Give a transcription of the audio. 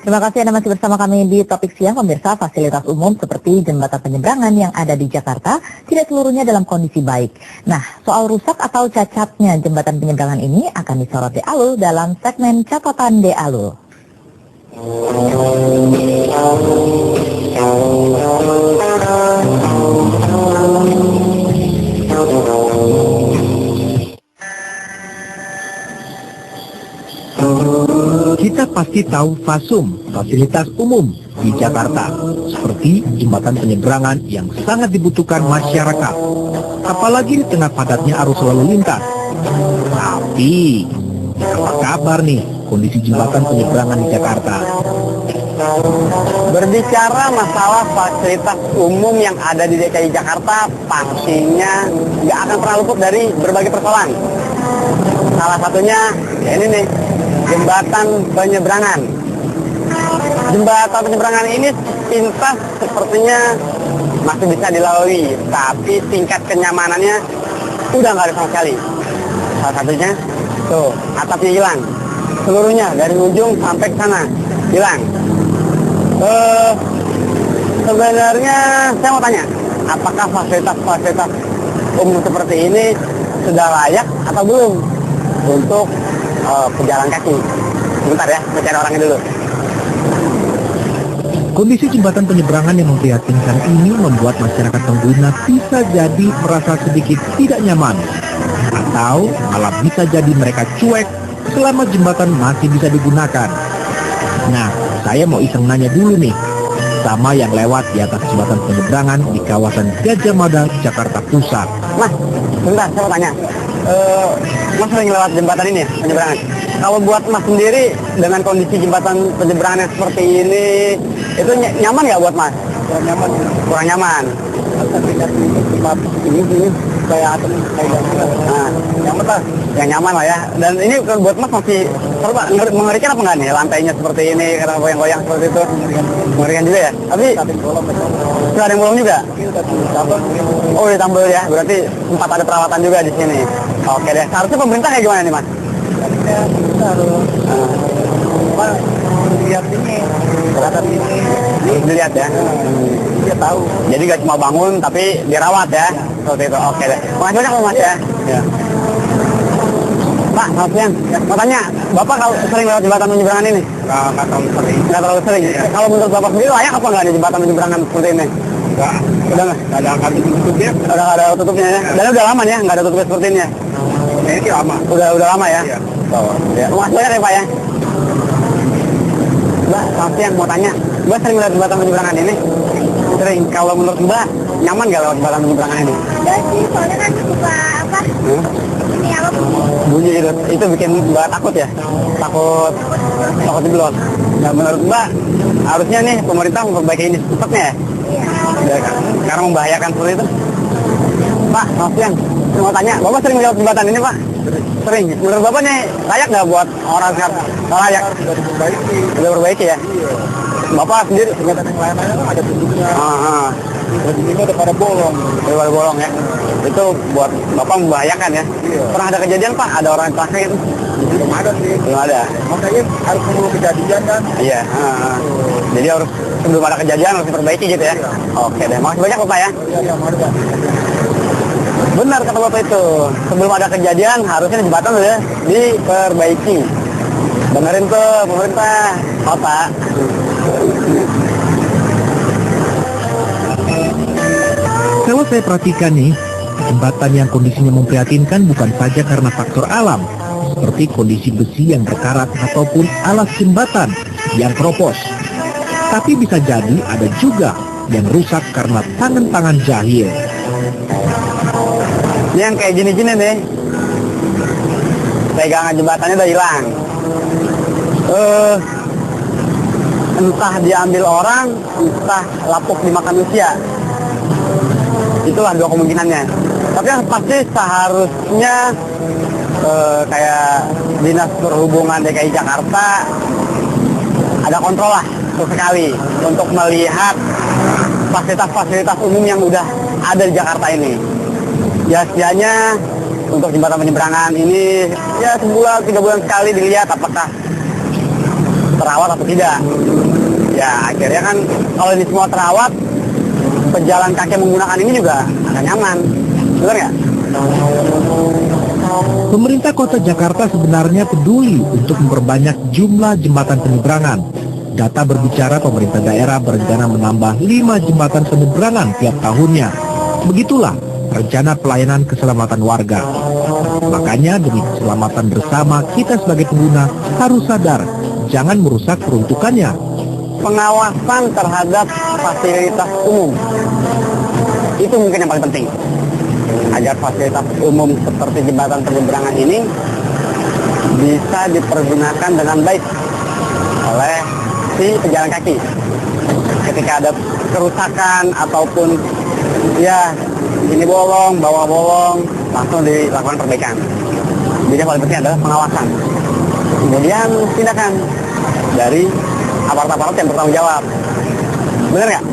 Terima kasih Anda masih bersama kami di Topik Siang. Pemirsa, fasilitas umum seperti jembatan penyeberangan yang ada di Jakarta tidak seluruhnya dalam kondisi baik. Nah, soal rusak atau cacatnya jembatan penyeberangan ini akan disorot De Alul dalam segmen Catatan De Alul. Kita pasti tahu FASUM, fasilitas umum di Jakarta, seperti jembatan penyeberangan yang sangat dibutuhkan masyarakat, apalagi di tengah padatnya arus lalu lintas. Tapi, apa kabar nih kondisi jembatan penyeberangan di Jakarta? Berbicara masalah fasilitas umum yang ada di DKI Jakarta, pastinya nggak akan pernah luput dari berbagai persoalan. Salah satunya, ya ini nih, jembatan penyeberangan. Jembatan penyeberangan ini pintas sepertinya masih bisa dilalui, tapi tingkat kenyamanannya udah nggak ada sama sekali. Salah satunya, tuh, atapnya hilang. Seluruhnya, dari ujung sampai ke sana, hilang. Sebenarnya saya mau tanya, apakah fasilitas-fasilitas umum seperti ini sudah layak atau belum untuk pejalan kaki? Sebentar ya, saya cari orangnya dulu. Kondisi jembatan penyeberangan yang memprihatinkan ini membuat masyarakat pengguna bisa jadi merasa sedikit tidak nyaman, atau malah bisa jadi mereka cuek selama jembatan masih bisa digunakan. Nah, saya mau iseng nanya dulu nih, sama yang lewat di atas jembatan penyeberangan di kawasan Gajah Mada, Jakarta Pusat. Mas, sebentar, saya mau tanya. Mas sering lewat jembatan ini ya, penyeberangan? Kalau buat Mas sendiri, dengan kondisi jembatan penyeberangan yang seperti ini, itu nyaman nggak buat Mas? Kurang nyaman. Kurang nyaman. Ini kayak atom, kayak nah, nyaman lah. Yang nyaman lah ya. Dan ini buat Mas masih mengerikan apa nggak nih? Lantainya seperti ini, karena goyang-goyang seperti itu. Mengerikan juga ya? Tapi sudah ada yang bolong juga? Oh, ditambal ya. Berarti sempat ada perawatan juga di sini. Oke deh. Seharusnya pemerintah kayak gimana nih Mas? Lihat ini, terhadap ini, dilihat ya. Dia tahu. Jadi gak cuma bangun tapi dirawat ya. Seperti itu. Oke deh. Makasih banyak Mas ya. Pak, selamat siang. Mau tanya, Bapak kalau sering lewat jembatan penyeberangan ini? Nggak terlalu sering. Nggak terlalu sering. Kalau menurut Bapak sendiri layak apa nggak nih jembatan penyeberangan seperti ini? Nggak. Udah nggak? Nggak ada angka tutupnya. Udah nggak ada tutupnya ya. Dan udah lama ya, nggak ada tutupnya seperti ini ya. Ini lama. Udah lama ya. Iya. Ya. Makasih banyak ya Pak ya. Mbak, selamat siang. Mau tanya, Mbak sering lewat jembatan penyeberangan ini? Sering. Kalau menurut Mbak, nyaman nggak lewat jembatan penyeberangan ini? Enggak sih, soalnya kan suka apa? Ini apa bunyi itu bikin Mbak takut ya? Takut diblok. Nah, menurut Mbak, harusnya nih pemerintah memperbaiki ini secepatnya ya? Iya. Karena membahayakan seperti itu. Pak, selamat siang. Saya mau tanya, Bapak sering lewat jembatan ini Pak? Sering. Menurut Bapak nih, layak nggak buat orang sekarang? Layak. Sudah perbaiki ya? Bapak sendiri? Jembatan yang lain-lain ada tutupnya. Jadi ini udah pada bolong. Udah pada bolong ya? Itu buat Bapak membahayakan ya? Iya. Pernah ada kejadian Pak? Ada orang yang celaka gitu? Belum ada sih. Belum ada? Makanya harus menunggu kejadian kan? Iya. Jadi harus sebelum ada kejadian harus diperbaiki gitu ya? Iya. Oke deh. Makasih banyak Bapak ya? Iya, makasih. Benar kata Bapak itu. Sebelum ada kejadian harusnya jembatan udah diperbaiki. Benerin tuh pemerintah kota. Kalau saya perhatikan nih, jembatan yang kondisinya memprihatinkan bukan saja karena faktor alam, seperti kondisi besi yang berkarat ataupun alas jembatan yang keropos. Tapi bisa jadi ada juga yang rusak karena tangan-tangan jahil. Yang kayak gini-gini nih, pegangan jembatannya udah hilang. Entah diambil orang, entah lapuk dimakan manusia. Itulah dua kemungkinannya. Tapi yang pasti seharusnya kayak Dinas Perhubungan DKI Jakarta ada kontrol lah sekali untuk melihat fasilitas-fasilitas umum yang udah ada di Jakarta ini. Ya setidaknya untuk jembatan penyeberangan ini ya sebulan 3 bulan sekali dilihat apakah terawat atau tidak. Ya akhirnya kan kalau ini semua terawat, pejalan kaki yang menggunakan ini juga akan nyaman, benar nggak? Pemerintah Kota Jakarta sebenarnya peduli untuk memperbanyak jumlah jembatan penyeberangan. Data berbicara pemerintah daerah berencana menambah 5 jembatan penyeberangan tiap tahunnya. Begitulah rencana pelayanan keselamatan warga. Makanya demi keselamatan bersama, kita sebagai pengguna harus sadar, jangan merusak peruntukannya. Pengawasan terhadap fasilitas umum itu mungkin yang paling penting, agar fasilitas umum seperti jembatan penyeberangan ini bisa dipergunakan dengan baik oleh si pejalan kaki. Ketika ada kerusakan ataupun ya ini bolong, bawah bolong, langsung dilakukan perbaikan. Jadi yang paling penting adalah pengawasan. Kemudian tindakan dari aparat-aparat yang bertanggung jawab. Benar nggak?